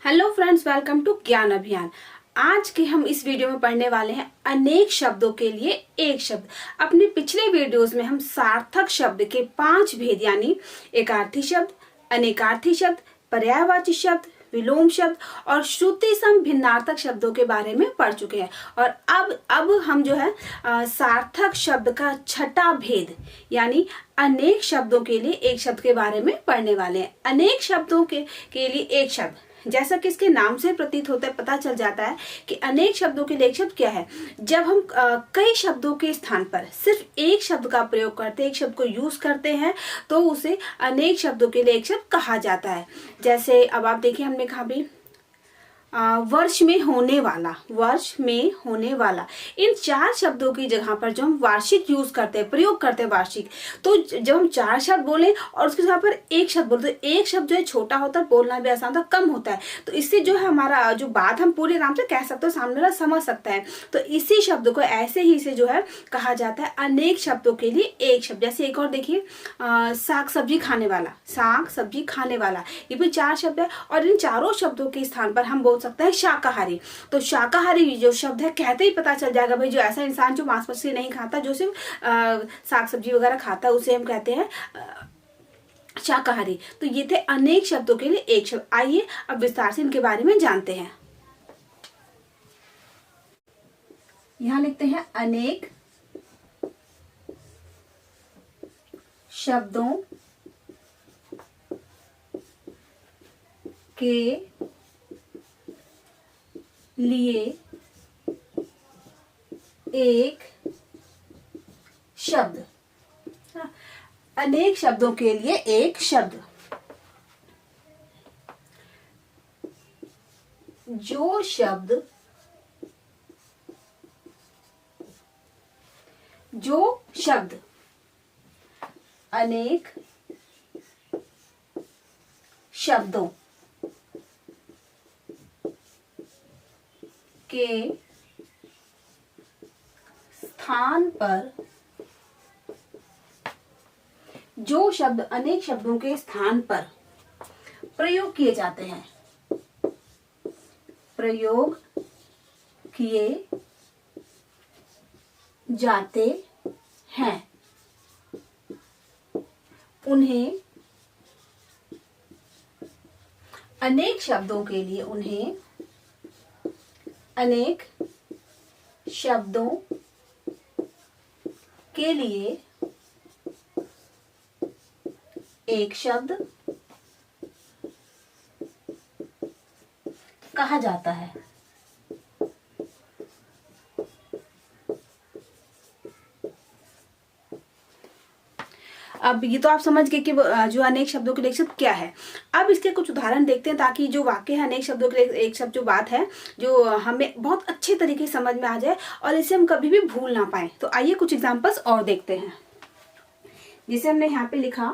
Hello friends, welcome to ज्ञान अभियान। आज के हम इस वीडियो में पढ़ने वाले हैं अनेक शब्दों के लिए एक शब्द। अपने पिछले वीडियोस में हम सार्थक शब्द के 5 भेद यानी एकार्थी शब्द, अनेकार्थी शब्द, पर्यायवाची शब्द, विलोम शब्द और श्रुति सम भिन्नार्थक शब्दों के बारे में पढ़ चुके हैं। और अब हम जो है सार्थक शब्द का छठा भेद यानी अनेक शब्दों के लिए एक शब्द के बारे में पढ़ने वाले हैं। अनेक शब्दों के लिए एक शब्द, जैसा कि इसके नाम से प्रतीत होता है, पता चल जाता है कि अनेक शब्दों के लिए एक शब्द क्या है। जब हम कई शब्दों के स्थान पर सिर्फ एक शब्द का प्रयोग करते हैं, एक शब्द को यूज करते हैं, तो उसे अनेक शब्दों के लिए एक शब्द कहा जाता है। जैसे अब आप देखिए, हमने कहा भी वर्ष में होने वाला, वर्ष में होने वाला, इन 4 शब्दों की जगह पर जो हम वार्षिक यूज करते हैं, प्रयोग करते हैं वार्षिक, तो जब हम 4 शब्द बोले और उसके जगह पर एक शब्द बोलते, तो एक शब्द जो है छोटा होता है, बोलना भी आसान होता, कम होता है, तो इससे जो है हमारा जो बात हम पूरे आराम से कह सकते हो, सामने वाला समझ सकता है। तो इसी शब्द को ऐसे ही से जो है कहा जाता है अनेक शब्दों के लिए एक शब्द। जैसे एक और देखिए, साग सब्जी खाने वाला, साग सब्जी खाने वाला, ये भी 4 शब्द है। और इन चारों शब्दों के स्थान पर हम बोल सकते हैं शाकाहारी। तो शाकाहारी जो शब्द है, कहते ही पता चल जाएगा भाई, जो ऐसा इंसान जो मांस मछली नहीं खाता, जो सिर्फ साग सब्जी वगैरह खाता है, उसे हम कहते हैं शाकाहारी। तो ये थे अनेक शब्दों के लिए एक शब्द। आइए अब विस्तार से इनके बारे में जानते हैं। यहां लिखते हैं अनेक शब्दों के लिए एक शब्द। अनेक शब्दों के लिए एक शब्द। जो शब्द अनेक शब्दों के स्थान पर, जो शब्द अनेक शब्दों के स्थान पर प्रयोग किए जाते हैं, प्रयोग किए जाते हैं, उन्हें अनेक शब्दों के लिए, उन्हें अनेक शब्दों के लिए एक शब्द कहा जाता है। अब ये तो आप समझ गए कि जो अनेक शब्दों के लिए एक शब्द क्या है। अब इसके कुछ उदाहरण देखते हैं, ताकि जो वाक्य है अनेक शब्दों के लिए एक शब्द जो बात है, जो हमें बहुत अच्छे तरीके से समझ में आ जाए और इसे हम कभी भी भूल ना पाए। तो आइए कुछ एग्जांपल्स और देखते हैं। जिसे हमने यहाँ पे लिखा,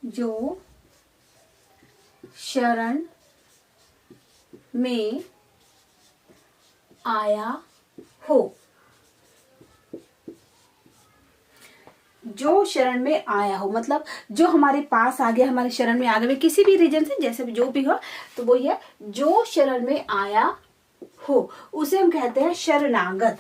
जो शरण में आया हो। जो शरण में आया हो मतलब जो हमारे पास आ गया, हमारे शरण में आ गए, किसी भी रीजन से, जैसे भी जो भी हो, तो वो है जो शरण में आया हो, उसे हम कहते हैं शरणागत।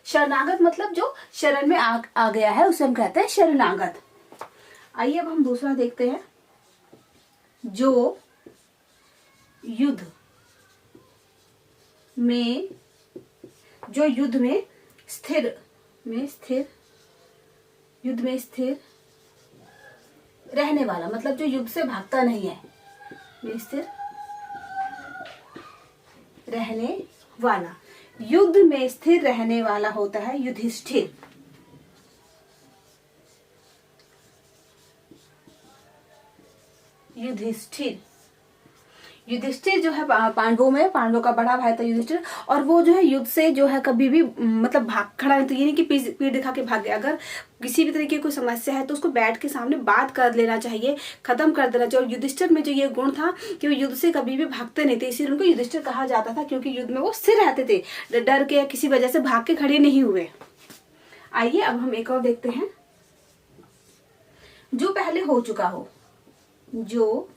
शरणागत मतलब जो शरण में आ गया है, उसे हम कहते हैं शरणागत। आइए अब हम दूसरा देखते हैं। जो युद्ध में स्थिर रहने वाला, मतलब जो युद्ध से भागता नहीं है, में स्थिर रहने वाला। युद्ध में स्थिर रहने वाला होता है युधिष्ठिर। युधिष्ठिर जो है पांडवों का बड़ा भाई था युधिष्ठिर, और वो जो है युद्ध से जो है कभी भी मतलब भाग खड़ा नहीं, तो ये नहीं कि पीठ दिखा के भाग गया। अगर किसी भी तरीके की कोई समस्या है तो उसको बैठ के सामने बात कर लेना चाहिए, खत्म कर देना चाहिए। और युधिष्ठिर में जो ये गुण था कि वो युद्ध से कभी भी भागते नहीं थे, इसीलिए उनको युधिष्ठिर कहा जाता था, क्योंकि युद्ध में वो स्थिर रहते थे, डर के या किसी वजह से भाग के खड़े नहीं हुए। आइए अब हम एक और देखते हैं, जो पहले हो चुका हो। जो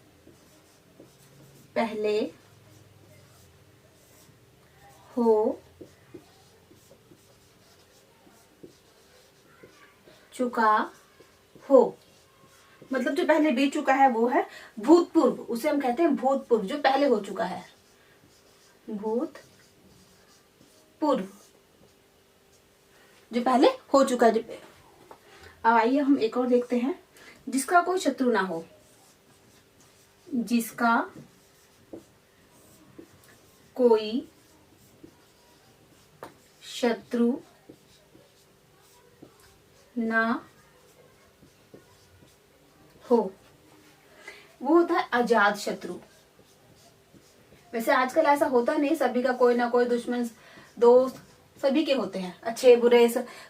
पहले हो चुका हो, मतलब जो पहले बीत चुका है वो है भूतपूर्व, उसे हम कहते हैं भूतपूर्व, जो पहले हो चुका है, भूतपूर्व, जो पहले हो चुका है। अब आइए हम एक और देखते हैं, जिसका कोई शत्रु ना हो। जिसका कोई शत्रु ना हो, वो होता है अजात शत्रु। वैसे आजकल ऐसा होता नहीं, सभी का कोई ना कोई दुश्मन दोस्त सभी के होते हैं, अच्छे बुरे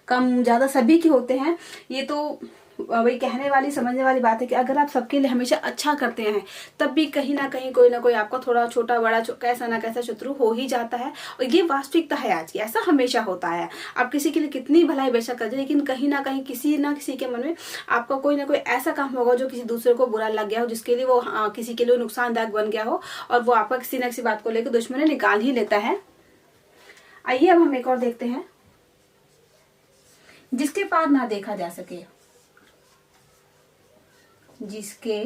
कम ज्यादा सभी के होते हैं। ये तो वही कहने वाली समझने वाली बात है कि अगर आप सबके लिए हमेशा अच्छा करते हैं तब भी कहीं ना कहीं कोई ना कोई आपका थोड़ा छोटा बड़ा कैसा ना कैसा शत्रु हो ही जाता है। और ये वास्तविकता है आज की, ऐसा हमेशा होता है। आप किसी के लिए कितनी भलाई बेशक कर दे, लेकिन कहीं ना कहीं किसी ना किसी के मन में आपका कोई ना कोई ऐसा काम होगा जो किसी दूसरे को बुरा लग गया हो, जिसके लिए वो किसी के लिए नुकसानदायक बन गया हो, और वो आपका किसी न किसी बात को लेकर दुश्मनी निकाल ही लेता है। आइए अब हम एक और देखते हैं, जिसके पार ना देखा जा सके। जिसके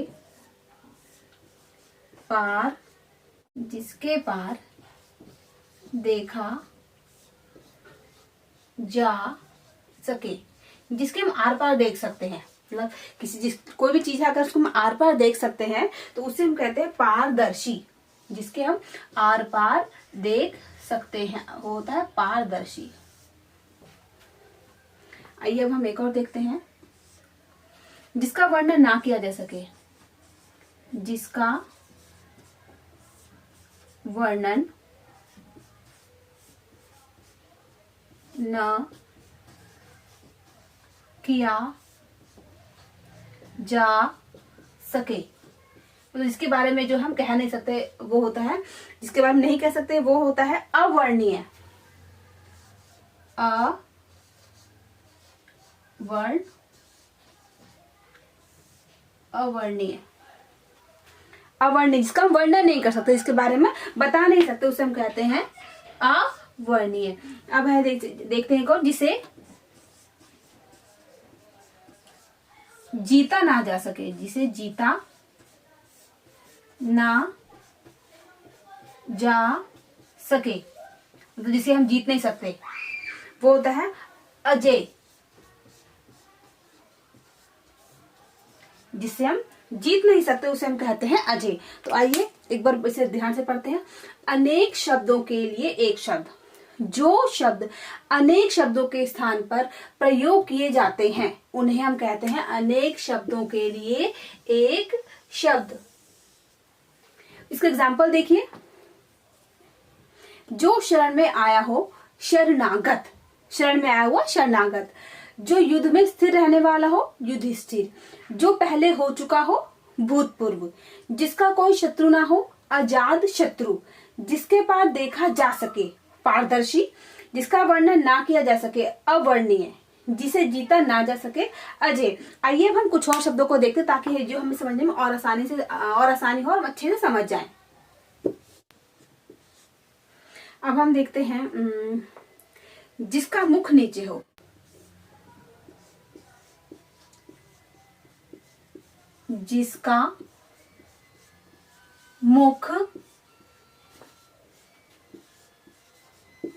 पार देखा जा सके, जिसके हम आर पार देख सकते हैं, मतलब कोई भी चीज है अगर उसको हम आर पार देख सकते हैं तो उसे हम कहते हैं पारदर्शी। जिसके हम आर पार देख सकते हैं होता है पारदर्शी। आइए अब हम एक और देखते हैं, जिसका वर्णन ना किया जा सके। जिसका वर्णन न किया जा सके, तो जिसके बारे में जो हम कह नहीं सकते वो होता है, जिसके बारे में नहीं कह सकते वो होता है अवर्णीय। अवर्णीय, जिसका हम वर्णन नहीं कर सकते, जिसके बारे में बता नहीं सकते, उसे हम कहते हैं अवर्णीय। अब है देखते हैं कौन, जिसे जीता ना जा सके। जिसे जीता ना जा सके, तो जिसे हम जीत नहीं सकते वो होता है अजय। जिसे हम जीत नहीं सकते उसे हम कहते हैं अजय। तो आइए एक बार इसे ध्यान से पढ़ते हैं। अनेक शब्दों के लिए एक शब्द। जो शब्द अनेक शब्दों के स्थान पर प्रयोग किए जाते हैं उन्हें हम कहते हैं अनेक शब्दों के लिए एक शब्द। इसका एग्जाम्पल देखिए, जो शरण में आया हो शरणागत, शरण में आया हुआ शरणागत। जो युद्ध में स्थिर रहने वाला हो युधिष्ठिर। जो पहले हो चुका हो भूतपूर्व। जिसका कोई शत्रु ना हो अजात शत्रु। जिसके पार देखा जा सके पारदर्शी। जिसका वर्णन ना किया जा सके अवर्णीय। जिसे जीता ना जा सके अजय। आइए अब हम कुछ और शब्दों को देखते ताकि जो हमें समझने में और आसानी हो और अच्छे से समझ जाए। अब हम देखते हैं, जिसका मुख नीचे हो। जिसका मुख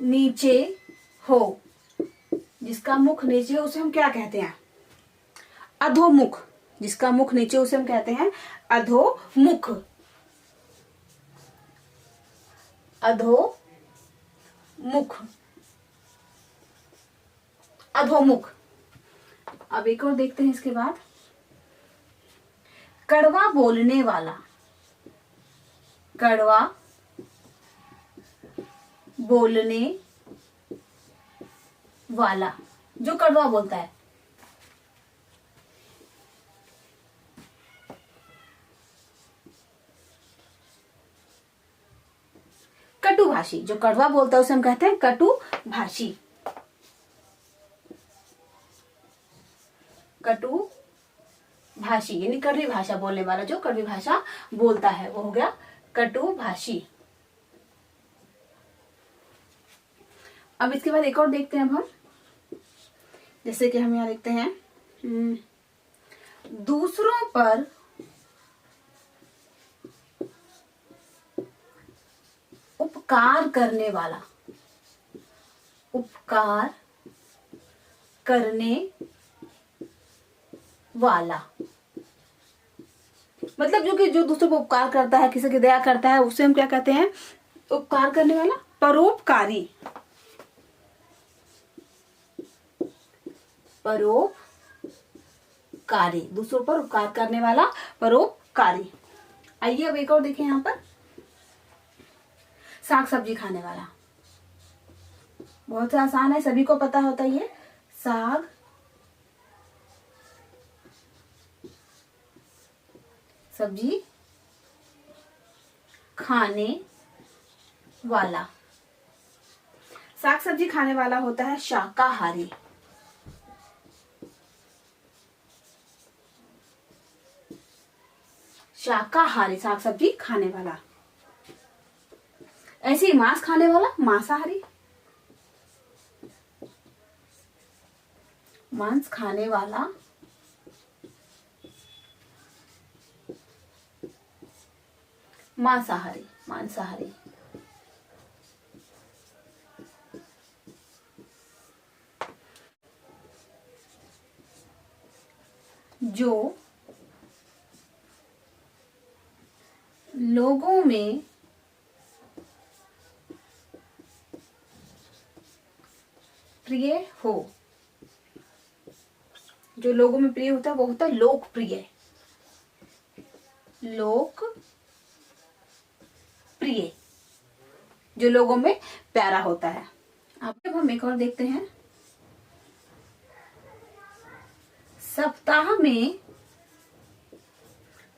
नीचे हो। जिसका मुख नीचे हो उसे हम क्या कहते हैं? अधोमुख। जिसका मुख नीचे उसे हम कहते हैं अधोमुख। अधोमुख, अधोमुख। अब एक और देखते हैं इसके बाद, कड़वा बोलने वाला। कड़वा बोलने वाला, जो कड़वा बोलता है। कटुभाषी, जो कड़वा बोलता है उसे हम कहते हैं कटुभाषी। कटुभाषी यानी कड़वी भाषा बोलने वाला, जो कड़वी भाषा बोलता है वो हो गया कटुभाषी। अब इसके बाद एक और देखते हैं अब हम, जैसे कि हम यहाँ लिखते हैं दूसरों पर उपकार करने वाला, उपकार करने वाला मतलब जो दूसरों पर उपकार करता है, किसी की दया करता है, उसे हम क्या कहते हैं? उपकार करने वाला, परोपकारी। परोपकारी, दूसरों पर उपकार करने वाला, परोपकारी। आइए अब एक और देखें यहाँ पर, साग सब्जी खाने वाला। बहुत आसान है, सभी को पता होता है ये। साग सब्जी खाने वाला। साग सब्जी खाने वाला होता है शाकाहारी। शाकाहारी, साग सब्जी खाने वाला। ऐसे ही मांस खाने वाला मांसाहारी। मांस खाने वाला मांसाहारी, मांसाहारी। जो लोगों में प्रिय हो, जो लोगों में प्रिय होता है वो होता है लोकप्रिय। लोकप्रिय, जो लोगों में प्यारा होता है। अब हम एक और देखते हैं, सप्ताह में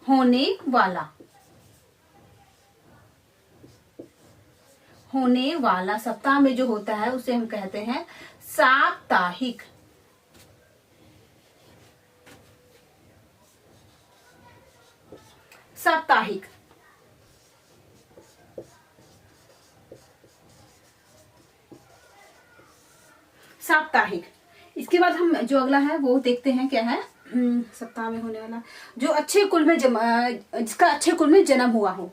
होने वाला। होने वाला, सप्ताह में जो होता है उसे हम कहते हैं साप्ताहिक। साप्ताहिक। साप्ताहिक। इसके बाद हम जो अगला है वो देखते हैं, क्या है? सप्ताह में होने वाला, जो अच्छे कुल में जिसका अच्छे कुल में जन्म हुआ हो,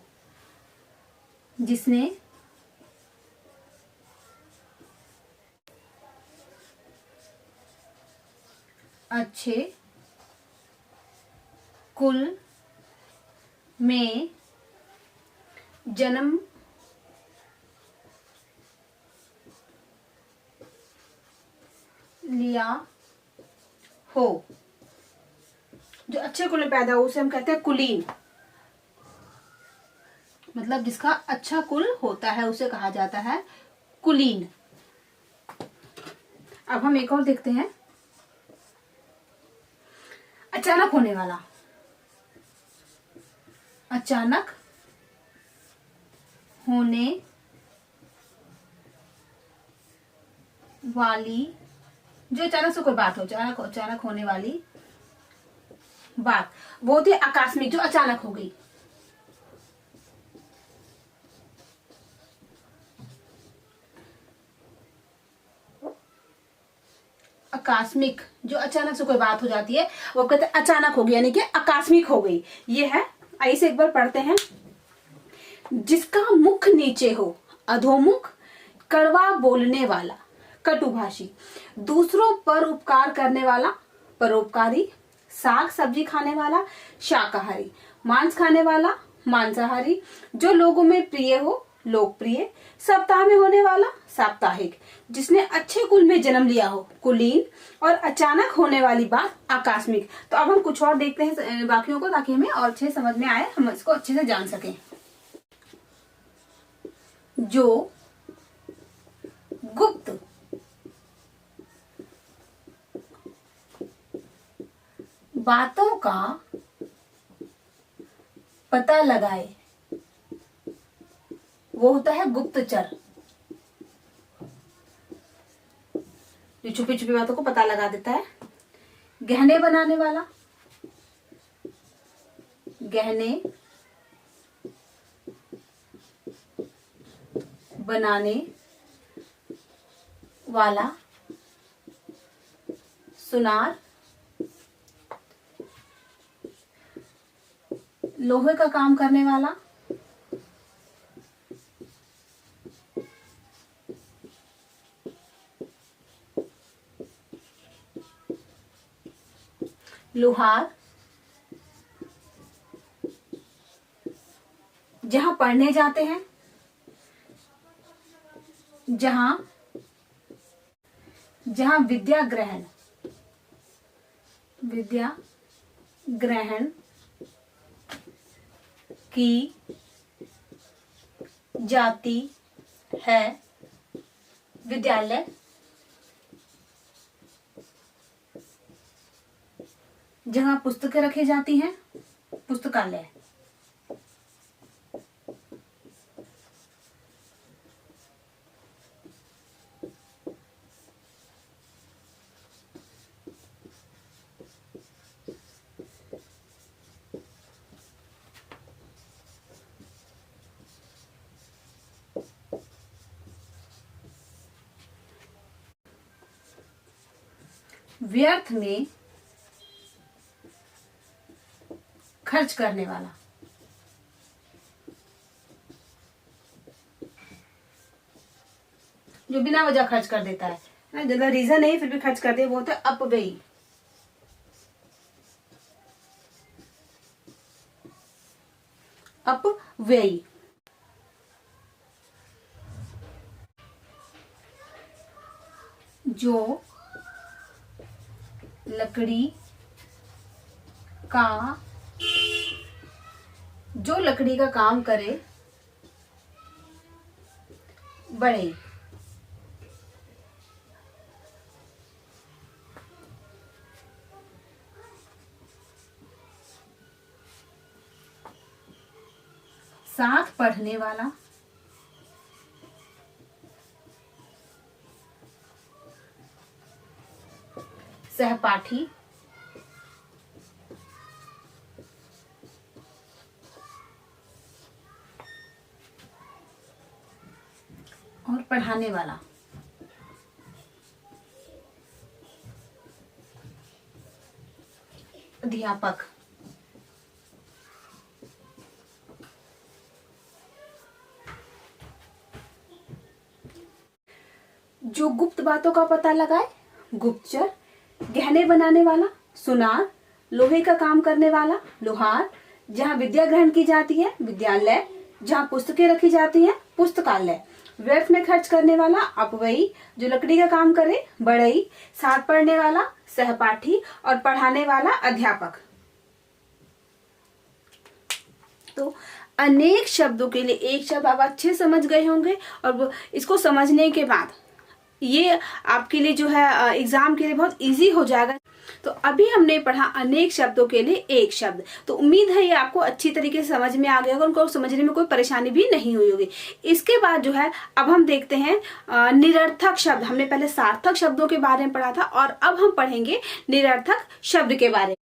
जिसने अच्छे कुल में जन्म लिया हो, जो अच्छे कुल में पैदा हो उसे हम कहते हैं कुलीन। मतलब जिसका अच्छा कुल होता है उसे कहा जाता है कुलीन। अब हम एक और देखते हैं, अचानक होने वाला। अचानक होने वाली, जो अचानक से कोई बात हो, अचानक होने वाली बात, वो होती है आकस्मिक, जो अचानक हो गई। आकस्मिक, जो अचानक से कोई बात हो जाती है वो कहते हैं अचानक हो गई, यानी कि आकस्मिक हो गई। ये है, आइए से एक बार पढ़ते हैं। जिसका मुख नीचे हो, अधोमुख, कड़वा बोलने वाला, कटुभाषी। दूसरों पर उपकार करने वाला, परोपकारी। साग सब्जी खाने वाला, शाकाहारी। मांस खाने वाला, मांसाहारी। जो लोगों में प्रिय हो, लोकप्रिय। सप्ताह में होने वाला, साप्ताहिक। जिसने अच्छे कुल में जन्म लिया हो, कुलीन। और अचानक होने वाली बात, आकस्मिक। तो अब हम कुछ और देखते हैं बाकियों को, ताकि हमें और अच्छे समझ में आए, हम इसको अच्छे से जान सकें। जो गुप्त बातों का पता लगाए वो होता है गुप्तचर। जो छुपी छुपी बातों को पता लगा देता है। गहने बनाने वाला, गहने बनाने वाला। सुनार, लोहे का काम करने वाला। लोहार, जहां पढ़ने जाते हैं, जहां विद्या ग्रहण की जाती है। विद्यालय, जहां पुस्तकें रखी जाती हैं, पुस्तकालय। व्यर्थ में खर्च करने वाला। जो बिना वजह खर्च कर देता है ना, ज्यादा रीजन नहीं फिर भी खर्च कर दे, वो होता है अपव्ययी। अपव्ययी। जो लकड़ी का काम करे, बढ़ई। साथ पढ़ने वाला, सहपाठी। और पढ़ाने वाला। अध्यापक। जो गुप्त बातों का पता लगाए, गुप्तचर। गहने बनाने वाला, सुनार। लोहे का काम करने वाला, लोहार। जहाँ विद्या ग्रहण की जाती है, विद्यालय। जहाँ पुस्तकें रखी जाती हैं, पुस्तकालय। व्यर्थ में खर्च करने वाला, अपव्ययी। जो लकड़ी का काम करे, बढ़ई। साथ पढ़ने वाला, सहपाठी। और पढ़ाने वाला, अध्यापक। तो अनेक शब्दों के लिए एक शब्द आप अच्छे समझ गए होंगे, और इसको समझने के बाद ये आपके लिए जो है एग्जाम के लिए बहुत इजी हो जाएगा। तो अभी हमने पढ़ा अनेक शब्दों के लिए एक शब्द। तो उम्मीद है ये आपको अच्छी तरीके से समझ में आ गया होगा, उनको समझने में कोई परेशानी भी नहीं हुई होगी। इसके बाद जो है अब हम देखते हैं निरर्थक शब्द। हमने पहले सार्थक शब्दों के बारे में पढ़ा था, और अब हम पढ़ेंगे निरर्थक शब्द के बारे में।